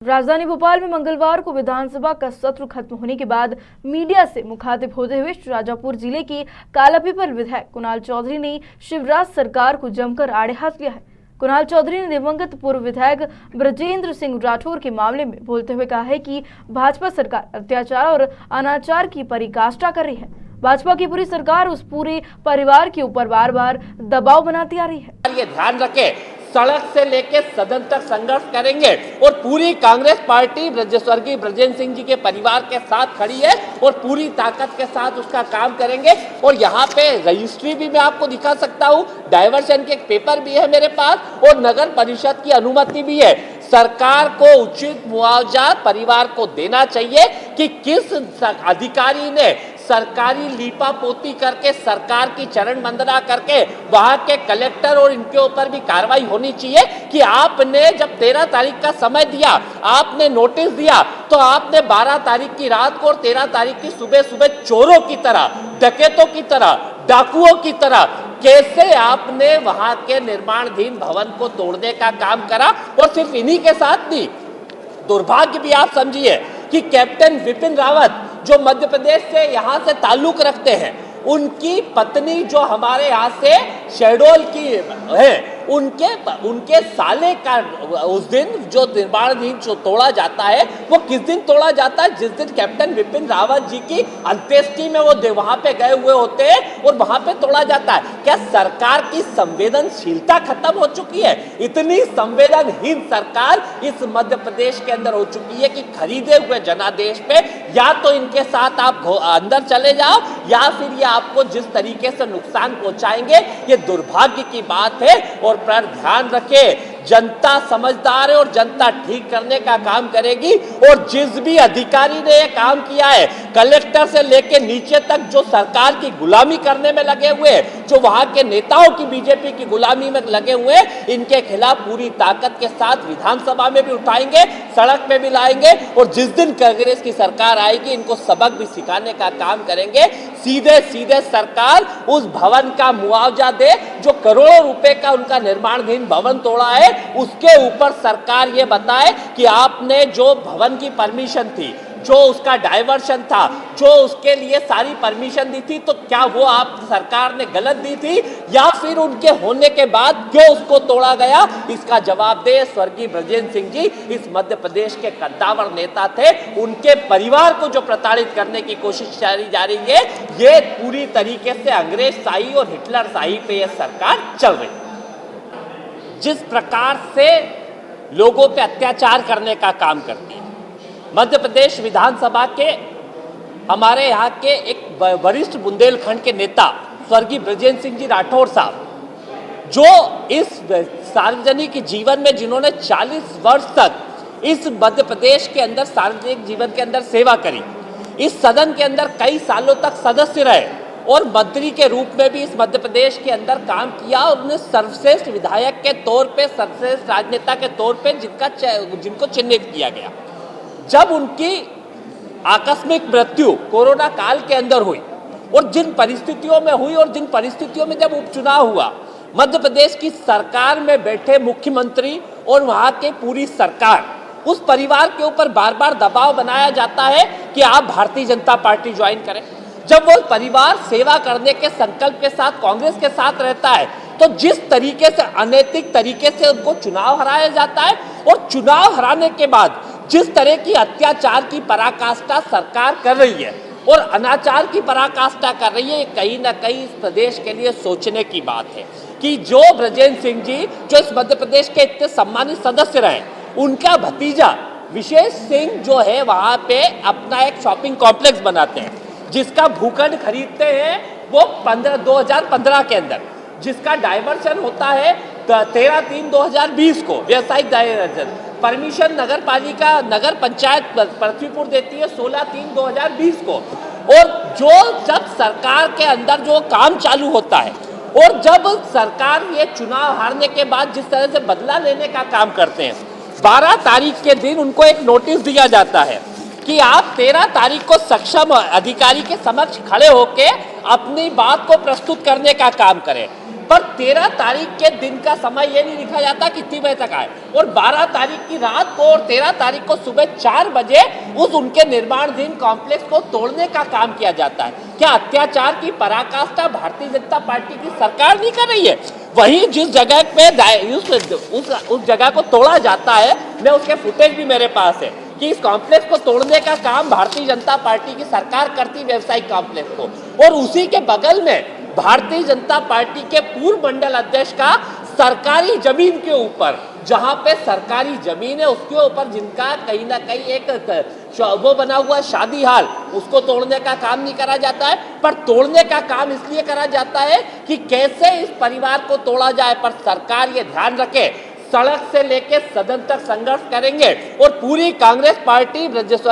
राजधानी भोपाल में मंगलवार को विधानसभा का सत्र खत्म होने के बाद मीडिया से मुखातिब होते हुए शाजापुर जिले की कालापीपल विधायक कुणाल चौधरी ने शिवराज सरकार को जमकर आड़े हाथ लिया है। कुणाल चौधरी ने दिवंगत पूर्व विधायक ब्रजेंद्र सिंह राठौर के मामले में बोलते हुए कहा है कि भाजपा सरकार अत्याचार और अनाचार की पराकाष्ठा कर रही है। भाजपा की पूरी सरकार उस पूरे परिवार के ऊपर बार बार दबाव बनाती आ रही है। ये ध्यान रखें, सड़क से लेकर सदन तक संघर्ष करेंगे और पूरी कांग्रेस पार्टी स्वर्गीय ब्रजेंद्र सिंह जी के परिवार के साथ खड़ी है और पूरी ताकत के साथ उसका काम करेंगे। और यहाँ पे रजिस्ट्री भी मैं आपको दिखा सकता हूँ, डाइवर्शन के पेपर भी है मेरे पास और नगर परिषद की अनुमति भी है। सरकार को उचित मुआवजा परिवार को देना चाहिए कि किस अधिकारी ने सरकारी लीपापोती करके सरकार की चरण वंदना करके वहां के कलेक्टर और इनके ऊपर भी कार्रवाई होनी चाहिए कि आपने जब 13 तारीख का समय दिया, आपने नोटिस दिया, तो आपने 12 तारीख की रात को और 13 तारीख की सुबह सुबह चोरों की तरह, डकैतों की तरह, डाकुओं की तरह कैसे आपने वहां के निर्माणाधीन भवन को तोड़ने का काम करा। और सिर्फ इन्हीं के साथ नहीं, दुर्भाग्य भी आप समझिए कि कैप्टन विपिन रावत जो मध्य प्रदेश से यहाँ से ताल्लुक रखते हैं, उनकी पत्नी जो हमारे यहाँ से शहडोल की है, उनके साले का उस दिन जो निर्माणाधीन जो तोड़ा जाता है, वो किस दिन तोड़ा जाता है? जिस दिन कैप्टन विपिन रावत जी की अंत्येष्टि में वो वहां पे गए हुए होते हैं और वहां पे तोड़ा जाता है। क्या सरकार की संवेदनशीलता खत्म हो चुकी है? इतनी संवेदनहीन सरकार इस मध्य प्रदेश के अंदर हो चुकी है कि खरीदे हुए जनादेश पे या तो इनके साथ आप अंदर चले जाओ या फिर ये आपको जिस तरीके से नुकसान पहुंचाएंगे, ये दुर्भाग्य की बात है। और पर ध्यान रखें, जनता समझदार है और जनता ठीक करने का काम करेगी। और जिस भी अधिकारी ने यह काम किया है, कलेक्टर से लेकर नीचे तक जो सरकार की गुलामी करने में लगे हुए, जो वहां के नेताओं की बीजेपी की गुलामी में लगे हुए, इनके खिलाफ पूरी ताकत के साथ विधानसभा में भी उठाएंगे, सड़क पे भी लाएंगे। और जिस दिन कांग्रेस की सरकार आएगी, इनको सबक भी सिखाने का काम करेंगे। सीधे सीधे सरकार उस भवन का मुआवजा दे जो करोड़ों रुपए का उनका निर्माणाधीन भवन तोड़ा है, उसके ऊपर सरकार ये बताए कि आपने जो भवन की परमिशन थी, जो उसका डाइवर्शन था, जो उसके लिए सारी परमिशन दी थी, तो क्या वो आप सरकार ने गलत दी थी या फिर उनके होने के बाद क्यों उसको तोड़ा गया? इसका जवाब दे। स्वर्गीय ब्रजेंद्र सिंह जी इस मध्य प्रदेश के कद्दावर नेता थे, उनके परिवार को जो प्रताड़ित करने की कोशिश करी जा रही है, ये पूरी तरीके से अंग्रेज शाही और हिटलर शाही पे यह सरकार चल रही है। जिस प्रकार से लोगों पे अत्याचार करने का काम करती है, मध्य प्रदेश विधानसभा के हमारे यहाँ के एक वरिष्ठ बुंदेलखंड के नेता स्वर्गीय ब्रजेंद्र सिंह जी राठौर साहब, जो इस सार्वजनिक जीवन में जिन्होंने 40 वर्ष तक इस मध्य प्रदेश के अंदर सार्वजनिक जीवन के अंदर सेवा करी, इस सदन के अंदर कई सालों तक सदस्य रहे और मंत्री के रूप में भी इस मध्य प्रदेश के अंदर काम किया और उन्हें सर्वश्रेष्ठ विधायक के तौर पे, सर्वश्रेष्ठ राजनेता के तौर पे जिनको चिन्हित किया गया। जब उनकी आकस्मिक मृत्यु कोरोना काल के अंदर हुई और जिन परिस्थितियों में हुई और जिन परिस्थितियों में जब उपचुनाव हुआ, मध्य प्रदेश की सरकार में बैठे मुख्यमंत्री और वहां के पूरी सरकार, उस परिवार के ऊपर बार बार दबाव बनाया जाता है कि आप भारतीय जनता पार्टी ज्वाइन करें। जब वो परिवार सेवा करने के संकल्प के साथ कांग्रेस के साथ रहता है, तो जिस तरीके से अनैतिक तरीके से उनको चुनाव हराया जाता है और चुनाव हराने के बाद जिस तरह की अत्याचार की पराकाष्ठा सरकार कर रही है और अनाचार की पराकाष्ठा कर रही है, कहीं ना कहीं इस प्रदेश के लिए सोचने की बात है कि जो ब्रजेंद्र सिंह जी जो इस मध्य प्रदेश के इतने सम्मानित सदस्य रहे, उनका भतीजा विशेष सिंह जो है वहां पे अपना एक शॉपिंग कॉम्प्लेक्स बनाते हैं, जिसका भूखंड खरीदते हैं वो 2015 के अंदर, जिसका डाइवर्शन होता है 13/3/2020 को, व्यवसायिक डाइवर्शन परमिशन नगर पालिका नगर पंचायत पृथ्वीपुर देती है 16/3/2020 को। और जो जब सरकार के अंदर जो काम चालू होता है और जब सरकार ये चुनाव हारने के बाद जिस तरह से बदला लेने का काम करते हैं, 12 तारीख के दिन उनको एक नोटिस दिया जाता है कि आप 13 तारीख को सक्षम अधिकारी के समक्ष खड़े होकर अपनी बात को प्रस्तुत करने का काम करें। पर 13 तारीख के दिन का समय ये नहीं लिखा जाता कितनी बजे तक आए, और 12 तारीख की रात को और 13 तारीख को सुबह 4 बजे उस उनके निर्माणाधीन कॉम्प्लेक्स को तोड़ने का काम किया जाता है। क्या अत्याचार की पराकाष्ठा भारतीय जनता पार्टी की सरकार नहीं कर रही है? वहीं जिस जगह पे उस जगह को तोड़ा जाता है, मैं उसके फुटेज भी मेरे पास है कि इस कॉम्प्लेक्स को तोड़ने का काम भारतीय जनता पार्टी की सरकार करती, व्यवसायिक कॉम्प्लेक्स को, और उसी के बगल में भारतीय जनता पार्टी के पूर्व मंडल अध्यक्ष का सरकारी जमीन के ऊपर, जहां पे सरकारी जमीन है उसके ऊपर जिनका कहीं ना कहीं एक वो बना हुआ शादी हाल, उसको तोड़ने का काम नहीं करा जाता है। पर तोड़ने का काम इसलिए करा जाता है कि कैसे इस परिवार को तोड़ा जाए, पर सरकार ये ध्यान रखे सड़क से लेकर सदन तक संघर्ष करेंगे और पूरी कांग्रेस पार्टी ब्रजेश्वर